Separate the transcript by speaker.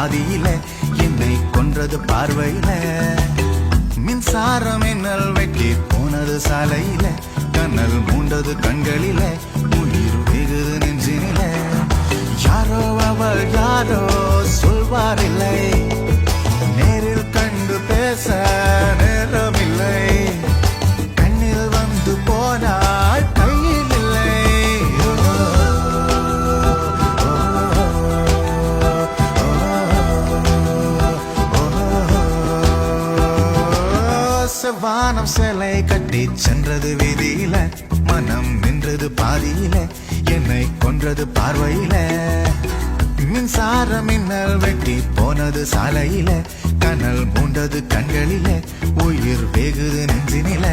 Speaker 1: பாதியில என்னை கொன்றது பார்வையில மின்சாரம் என்னல் வெட்டி போனது சாலையில கண்ணல் மூண்டது கண்களில உயிர் வெகுது நெஞ்சினில யாரோ அவள் யாரோ சொல்வாரில்லை நேரில் கண்டு பேச நேரமில்லை கண்ணில் வந்து போனாள் கையில் இல்லை வானம் சிலை கட்டி சென்றது வீதியில மனம் நின்றது பாதியில என்னை கொன்றது பார்வையில மின்சாரம் மின்னல் வெட்டி போனது சாலையில கனல் மூண்டது கண்களில உயிர் வெகுது நெஞ்சினில